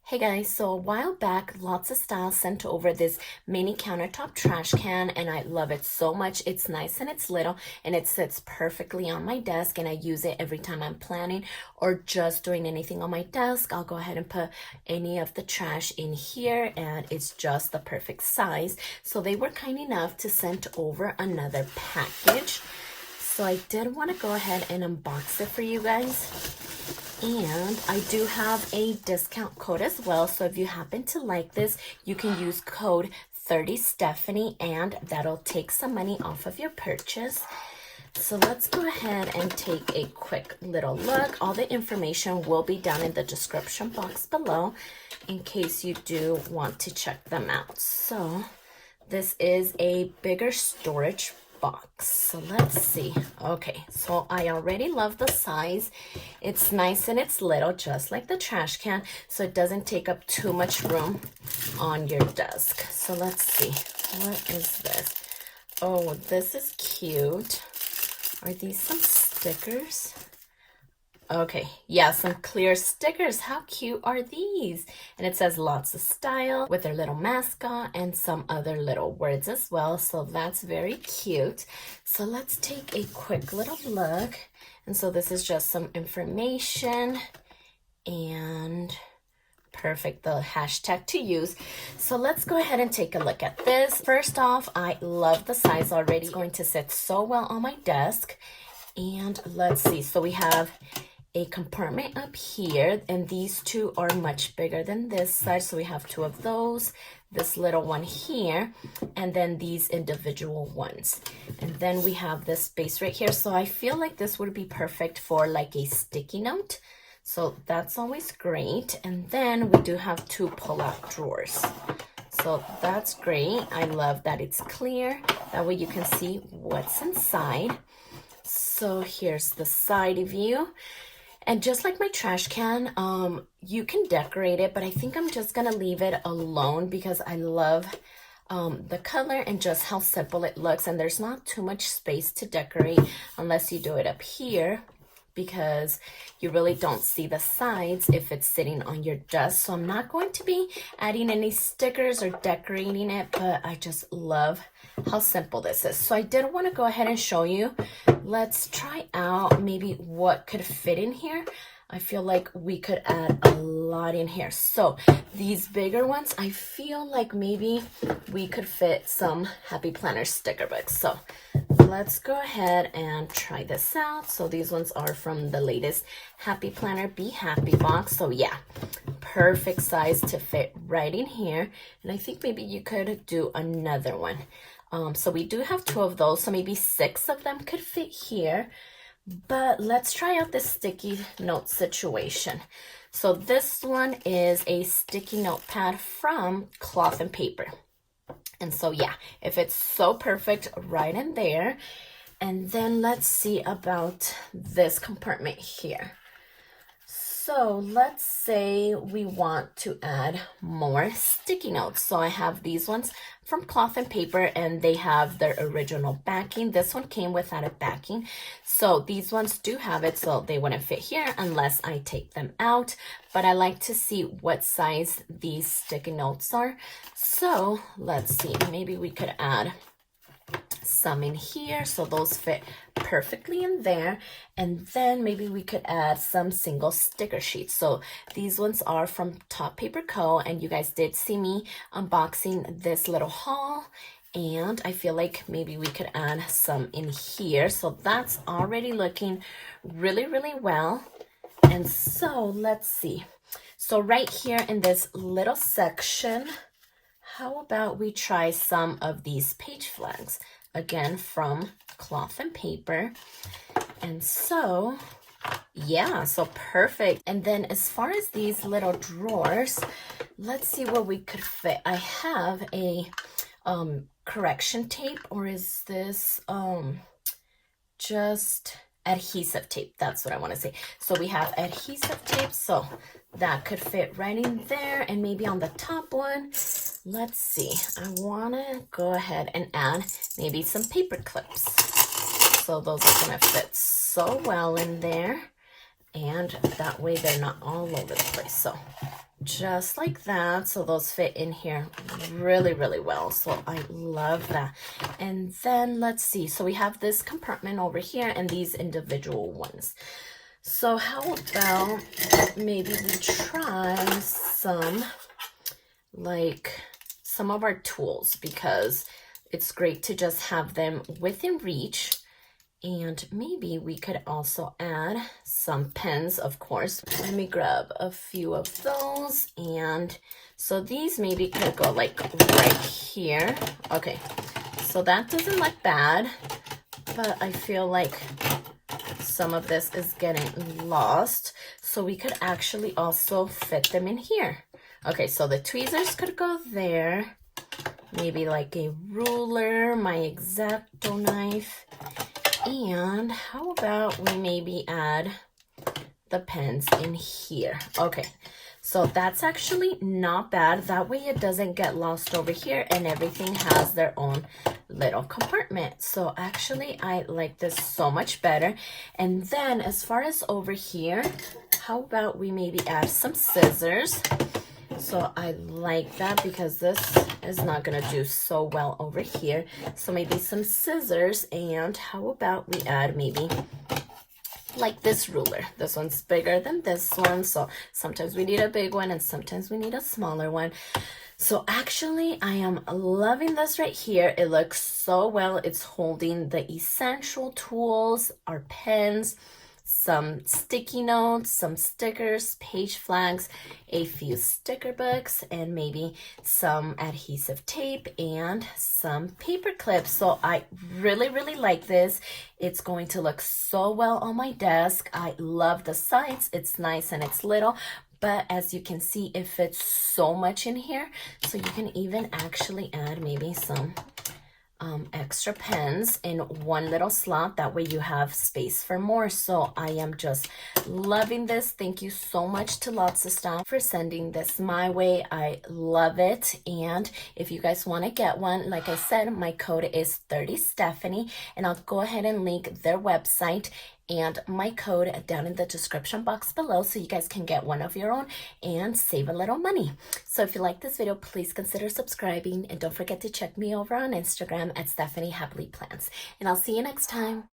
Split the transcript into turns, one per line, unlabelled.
Hey guys, so a while back, Lotsa Style sent over this mini countertop trash can and I love it so much. It's nice and it's little and it sits perfectly on my desk and I use it every time I'm planning or just doing anything on my desk. I'll go ahead and put any of the trash in here and it's just the perfect size. So they were kind enough to send over another package. So I did want to go ahead and unbox it for you guys. And I do have a discount code as well. So if you happen to like this, you can use code 30Stephany and that'll take some money off of your purchase. So let's go ahead and take a quick little look. All the information will be down in the description box below in case you do want to check them out. So this is a bigger storage box. So let's see. Okay, so I already love the size. It's nice and it's little, just like the trash can, so it doesn't take up too much room on your desk. So let's see. What is this? Oh, this is cute. Are these some stickers? Okay, yeah, some clear stickers. How cute are these? And it says Lotsa Style with their little mascot and some other little words as well. So that's very cute. So let's take a quick little look. And so this is just some information and perfect, the hashtag to use. So let's go ahead and take a look at this. First off, I love the size already. It's going to sit so well on my desk. And let's see, so we have a compartment up here and these two are much bigger than this side, so we have two of those, this little one here, and then these individual ones, and then we have this space right here. So I feel like this would be perfect for like a sticky note, so that's always great. And then we do have two pull-out drawers, so that's great. I love that it's clear, that way you can see what's inside. So here's the side view. And just like my trash can, you can decorate it, but I think I'm just gonna leave it alone because I love the color and just how simple it looks. And there's not too much space to decorate unless you do it up here, because you really don't see the sides if it's sitting on your desk. So I'm not going to be adding any stickers or decorating it, but I just love how simple this is. So I did want to go ahead and show you. Let's try out maybe what could fit in here. I feel like we could add a lot in here. So these bigger ones, I feel like maybe we could fit some Happy Planner sticker books. So let's go ahead and try this out. So these ones are from the latest Happy Planner Be Happy box. So yeah, perfect size to fit right in here. And I think maybe you could do another one. So we do have two of those, so maybe 6 of them could fit here. But let's try out this sticky note situation. So this one is a sticky note pad from Cloth and Paper. And so yeah, it fits so perfect right in there. And then let's see about this compartment here. So let's say we want to add more sticky notes. So I have these ones from Cloth and Paper and they have their original backing. This one came without a backing. So these ones do have it, so they wouldn't fit here unless I take them out. But I like to see what size these sticky notes are. So let's see, maybe we could add some in here, so those fit perfectly in there. And then maybe we could add some single sticker sheets. So these ones are from Top Paper Co. and you guys did see me unboxing this little haul, and I feel like maybe we could add some in here. So that's already looking really well. And so let's see, so right here in this little section, how about we try some of these page flags, again from Cloth and Paper. And so yeah, so perfect. And then as far as these little drawers, let's see where we could fit. I have a correction tape, or is this just adhesive tape? That's what I want to say. So we have adhesive tape, so that could fit right in there. And maybe on the top one, let's see, I want to go ahead and add maybe some paper clips. So those are going to fit so well in there. and that way they're not all over the place. So just like that, so those fit in here really, really well. So I love that. And then let's see, so we have this compartment over here and these individual ones. So how about maybe we try some of our tools, because it's great to just have them within reach. And maybe we could also add some pens, of course. Let me grab a few of those. And so these maybe could go like right here. Okay, so that doesn't look bad, but I feel like some of this is getting lost. So we could actually also fit them in here. Okay, so the tweezers could go there. Maybe like a ruler, my X-Acto knife. And how about we maybe add the pens in here? Okay, so that's actually not bad. That way it doesn't get lost over here and everything has their own little compartment. So actually I like this so much better. And then as far as over here, how about we maybe add some scissors? So I like that because this is not gonna do so well over here. So maybe some scissors, and how about we add maybe like this ruler. This one's bigger than this one, so sometimes we need a big one and sometimes we need a smaller one. So actually I am loving this right here. It looks so well. It's holding the essential tools, our pens, some sticky notes, some stickers, page flags, a few sticker books, and maybe some adhesive tape and some paper clips. So I really, really like this. It's going to look so well on my desk. I love the sides. It's nice and it's little, but as you can see, it fits so much in here. So you can even actually add maybe some extra pens in one little slot. That way you have space for more. So I am just loving this. Thank you so much to Lotsa Style for sending this my way. I love it. And if you guys want to get one, like I said, my code is 30 Stephany, and I'll go ahead and link their website and my code down in the description box below so you guys can get one of your own and save a little money. So if you like this video, please consider subscribing, and don't forget to check me over on Instagram at stephanyhappilyplans. And I'll see you next time.